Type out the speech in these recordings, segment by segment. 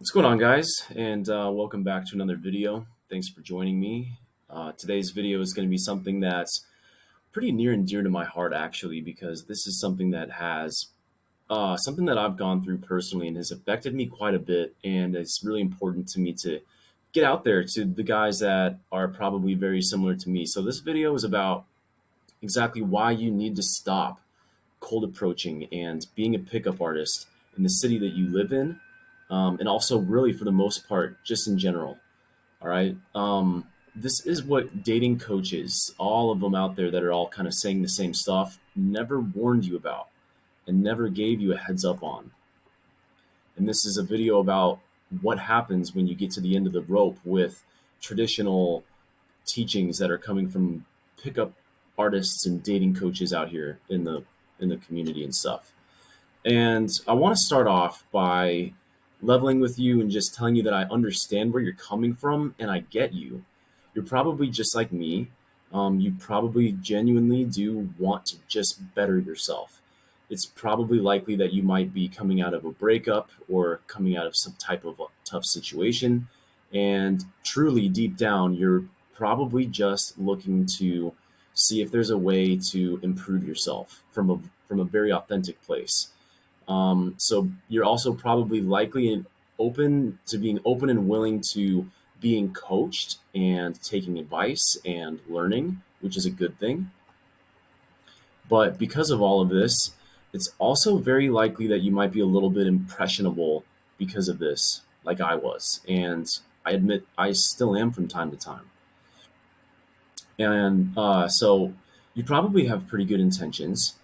What's going on, guys? And welcome back to another video. Thanks for joining me. Today's video is going to be something that's pretty near and dear to my heart, actually, because this is something that has something that I've gone through personally and has affected me quite a bit. And it's really important to me to get out there to the guys that are probably very similar to me. So this video is about exactly why you need to stop cold approaching and being a pickup artist in the city that you live in, and also really for the most part, just in general. All right. This is what dating coaches, all of them out there that are all kind of saying the same stuff, never warned you about and never gave you a heads up on. And this is a video about what happens when you get to the end of the rope with traditional teachings that are coming from pickup artists and dating coaches out here in the community and stuff. And I want to start off by leveling with you and just telling you that I understand where you're coming from and I get you. You're probably just like me. You probably genuinely do want to just better yourself. It's probably likely that you might be coming out of a breakup or coming out of some type of a tough situation. And truly, deep down, you're probably just looking to see if there's a way to improve yourself from a very authentic place. So you're also probably likely and open to being open and willing to being coached and taking advice and learning, which is a good thing. But because of all of this, it's also very likely that you might be a little bit impressionable because of this, like I was. And I admit I still am from time to time. And so you probably have pretty good intentions.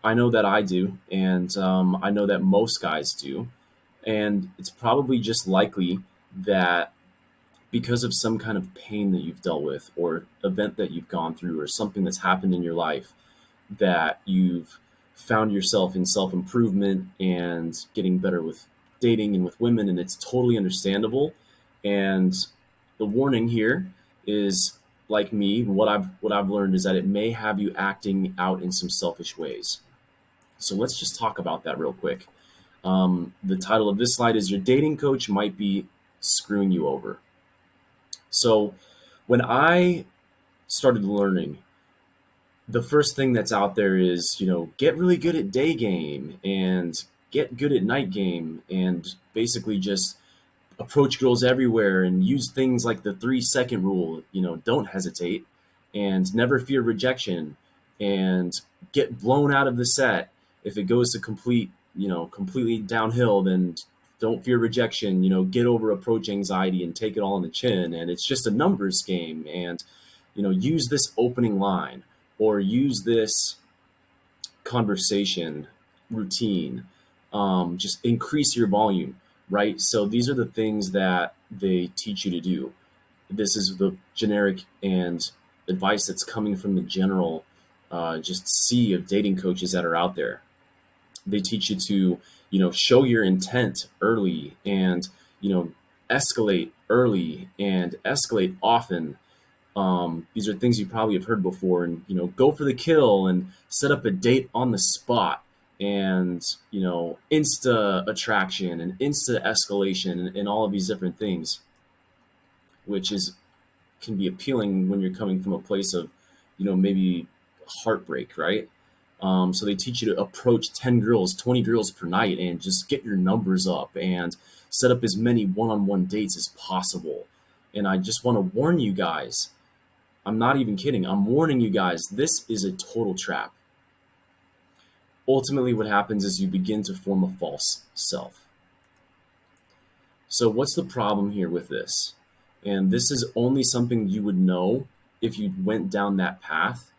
I know that I do, and I know that most guys do. And it's probably just likely that because of some kind of pain that you've dealt with, or event that you've gone through, or something that's happened in your life, that you've found yourself in self improvement and getting better with dating and with women, and it's totally understandable. And the warning here is, like me, what I've learned is that it may have you acting out in some selfish ways. So let's just talk about that real quick. The title of this slide is Your Dating Coach Might Be Screwing You Over. So when I started learning, the first thing that's out there is, get really good at day game and get good at night game and basically just approach girls everywhere and use things like the 3-second rule, don't hesitate and never fear rejection and get blown out of the set. If it goes to completely downhill, then don't fear rejection, get over approach anxiety and take it all on the chin. And it's just a numbers game. And, use this opening line or use this conversation routine. Just increase your volume, right? So these are the things that they teach you to do. This is the generic and advice that's coming from the general just sea of dating coaches that are out there. They teach you to, show your intent early and, escalate early and escalate often. These are things you probably have heard before, and, go for the kill and set up a date on the spot and, insta attraction and insta escalation and all of these different things, which can be appealing when you're coming from a place of, maybe heartbreak, right? So they teach you to approach 10 girls, 20 girls per night and just get your numbers up and set up as many one-on-one dates as possible. And I just want to warn you guys, I'm not even kidding. I'm warning you guys, this is a total trap. Ultimately, what happens is you begin to form a false self. So what's the problem here with this? And this is only something you would know if you went down that path.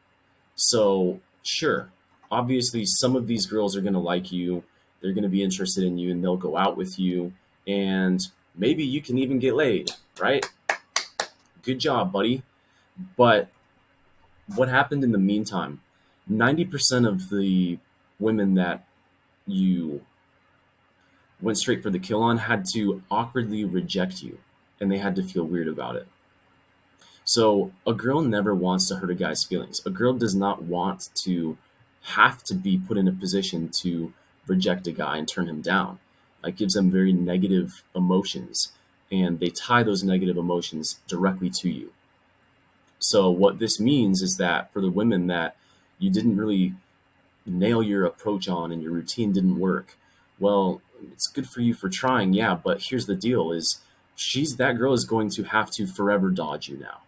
So sure, obviously some of these girls are going to like you. They're going to be interested in you and they'll go out with you. And maybe you can even get laid, right? Good job, buddy. But what happened in the meantime? 90% of the women that you went straight for the kill on had to awkwardly reject you, and they had to feel weird about it. So a girl never wants to hurt a guy's feelings. A girl does not want to have to be put in a position to reject a guy and turn him down. It gives them very negative emotions, and they tie those negative emotions directly to you. So what this means is that for the women that you didn't really nail your approach on and your routine didn't work, well, it's good for you for trying, yeah, but here's the deal is that girl is going to have to forever dodge you now.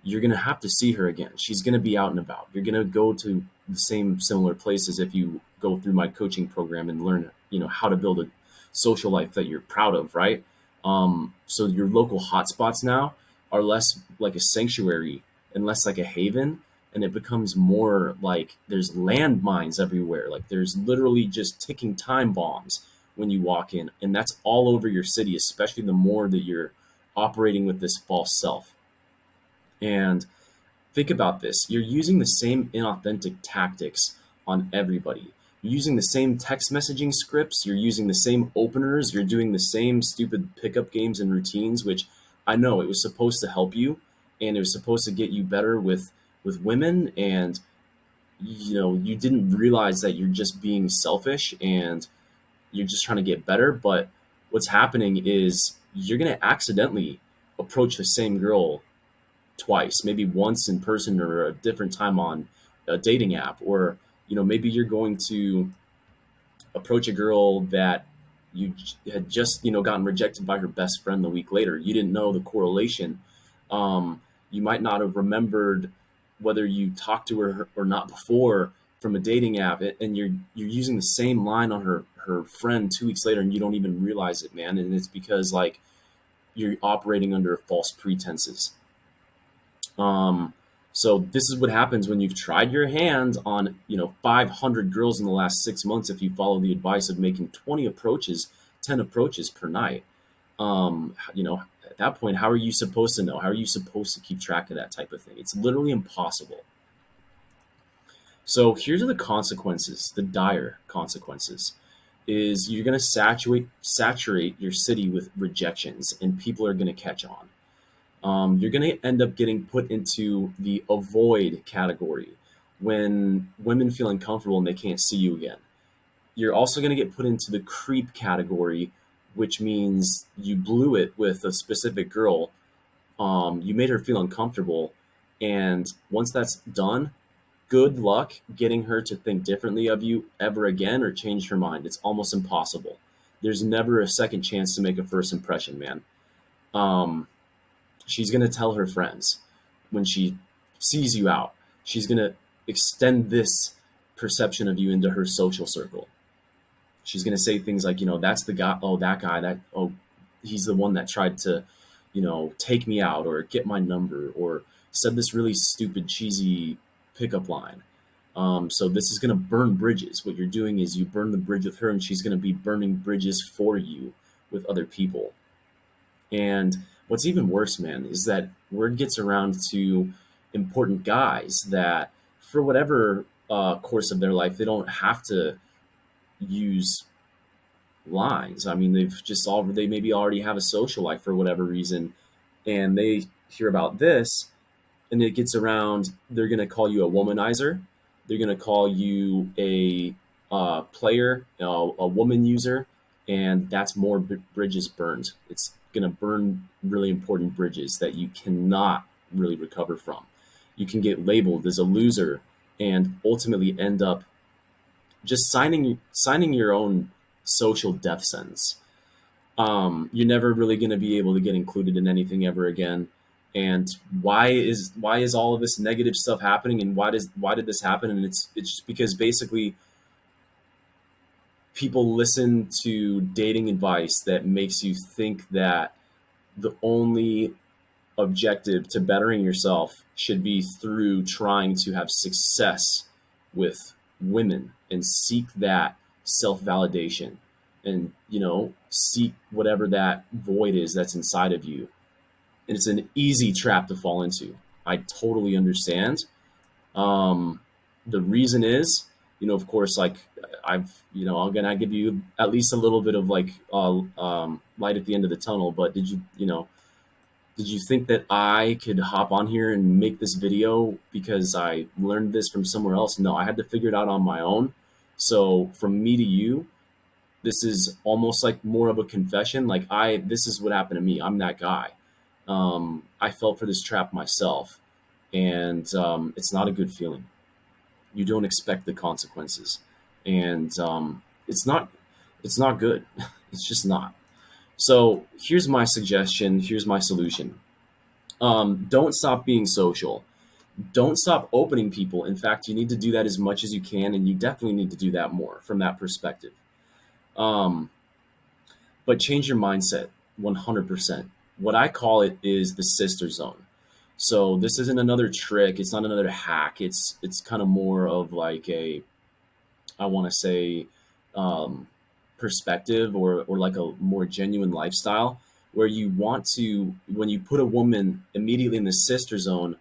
You're going to have to see her again. She's going to be out and about. You're going to go to the same similar places if you go through my coaching program and learn, how to build a social life that you're proud of, right? So your local hotspots now are less like a sanctuary and less like a haven, and it becomes more like there's landmines everywhere. Like there's literally just ticking time bombs when you walk in, and that's all over your city, especially the more that you're operating with this false self. And think about this. You're using the same inauthentic tactics on everybody. You're using the same text messaging scripts. You're using the same openers. You're doing the same stupid pickup games and routines, which I know it was supposed to help you and it was supposed to get you better with women. And, you didn't realize that you're just being selfish and you're just trying to get better. But what's happening is you're going to accidentally approach the same girl twice, maybe once in person or a different time on a dating app, or maybe you're going to approach a girl that you had just gotten rejected by her best friend the week later. You didn't know the correlation. You might not have remembered whether you talked to her or not before from a dating app, and you're using the same line on her friend 2 weeks later, and you don't even realize it, man. And it's because like you're operating under false pretenses. So this is what happens when you've tried your hand on, 500 girls in the last 6 months. If you follow the advice of making 20 approaches, 10 approaches per night, at that point, how are you supposed to know? How are you supposed to keep track of that type of thing? It's literally impossible. So here's the consequences, the dire consequences, is you're going to saturate your city with rejections, and people are going to catch on. You're going to end up getting put into the avoid category when women feel uncomfortable and they can't see you again. You're also going to get put into the creep category, which means you blew it with a specific girl. You made her feel uncomfortable. And once that's done, good luck getting her to think differently of you ever again or change her mind. It's almost impossible. There's never a second chance to make a first impression, man. She's going to tell her friends when she sees you out. She's going to extend this perception of you into her social circle. She's going to say things like, that's the guy. Oh, that guy, he's the one that tried to, take me out or get my number or said this really stupid, cheesy pickup line. So this is going to burn bridges. What you're doing is you burn the bridge with her, and she's going to be burning bridges for you with other people. And what's even worse, man, is that word gets around to important guys that for whatever course of their life, they don't have to use lines. I mean, they maybe already have a social life for whatever reason, and they hear about this, and it gets around. They're going to call you a womanizer. They're going to call you a player, a woman user, and that's more bridges burned. It's going to burn really important bridges that you cannot really recover from. You can get labeled as a loser and ultimately end up just signing your own social death sentence. You're never really going to be able to get included in anything ever again. And why is all of this negative stuff happening, and why did this happen? And it's just because basically people listen to dating advice that makes you think that the only objective to bettering yourself should be through trying to have success with women and seek that self-validation and seek whatever that void is that's inside of you. And it's an easy trap to fall into. I totally understand. The reason is, of course, like I'm gonna give you at least a little bit of like light at the end of the tunnel. But did you think that I could hop on here and make this video because I learned this from somewhere else? No, I had to figure it out on my own. So from me to you, This is almost like more of a confession. Like this is what happened to me. I'm that guy. I fell for this trap myself, and it's not a good feeling. You don't expect the consequences, and it's not good. It's just not. So here's my suggestion. Here's my solution. Don't stop being social. Don't stop opening people. In fact, you need to do that as much as you can, and you definitely need to do that more from that perspective. Um, but change your mindset 100%. What I call it is the sister zone. So this isn't another trick. It's not another hack. It's kind of more of like a, I want to say, um, perspective, or like a more genuine lifestyle, where you want to, when you put a woman immediately in the sister zone,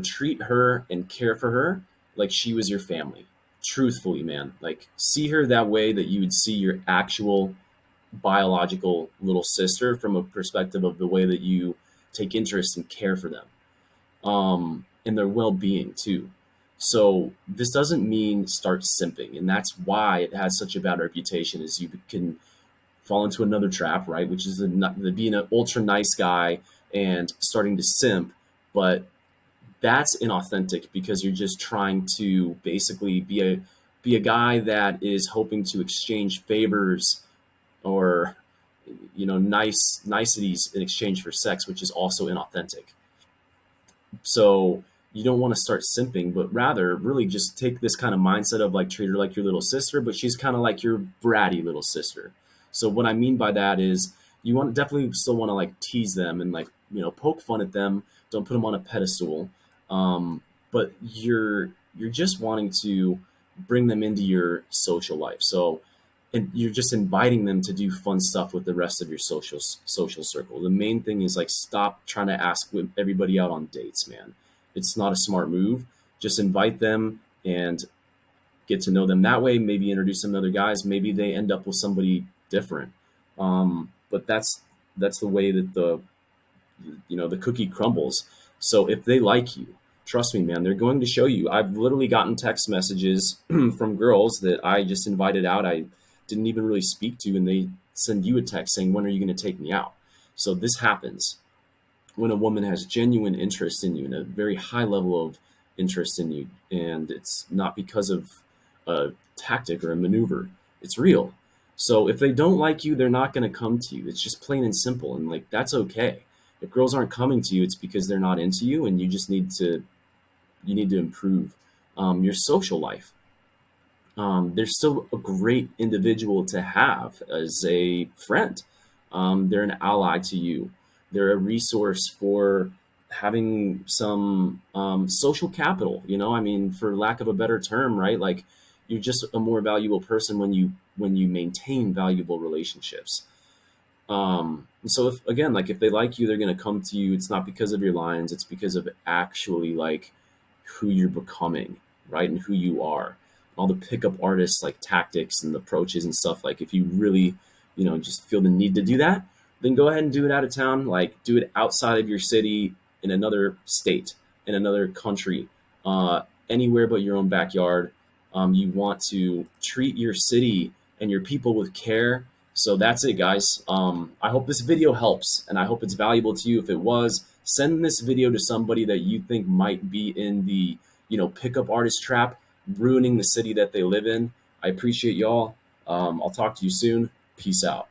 treat her and care for her like she was your family. Truthfully, man, like see her that way that you would see your actual biological little sister, from a perspective of the way that you take interest and care for them, and their well-being too. So this doesn't mean start simping, and that's why it has such a bad reputation. Is you can fall into another trap, right? Which is the being an ultra nice guy and starting to simp, but that's inauthentic because you're just trying to basically be a guy that is hoping to exchange favors, or niceties in exchange for sex, which is also inauthentic. So you don't want to start simping, but rather really just take this kind of mindset of like treat her like your little sister, but she's kind of like your bratty little sister. So what I mean by that is you want definitely still want to like tease them and like poke fun at them. Don't put them on a pedestal, but you're just wanting to bring them into your social life. So and you're just inviting them to do fun stuff with the rest of your social circle. The main thing is like stop trying to ask everybody out on dates, man. It's not a smart move. Just invite them and get to know them that way. Maybe introduce them to other guys. Maybe they end up with somebody different. But that's the way that the cookie crumbles. So if they like you, trust me, man, they're going to show you. I've literally gotten text messages from girls that I just invited out. I didn't even really speak to, and they send you a text saying, when are you going to take me out? So this happens when a woman has genuine interest in you, and a very high level of interest in you, and it's not because of a tactic or a maneuver. It's real. So if they don't like you, they're not going to come to you. It's just plain and simple, and like that's okay. If girls aren't coming to you, it's because they're not into you, and you need to improve your social life. They're still a great individual to have as a friend. They're an ally to you. They're a resource for having some social capital. I mean, for lack of a better term, right? Like you're just a more valuable person when you maintain valuable relationships. And so if they like you, they're going to come to you. It's not because of your lines. It's because of actually like who you're becoming, right? And who you are. All the pickup artists like tactics and approaches and stuff. Like if you really, just feel the need to do that, then go ahead and do it out of town. Like do it outside of your city, in another state, in another country, anywhere but your own backyard. You want to treat your city and your people with care. So that's it, guys. I hope this video helps, and I hope it's valuable to you. If it was, send this video to somebody that you think might be in the pickup artist trap, ruining the city that they live in. I appreciate y'all. I'll talk to you soon. Peace out.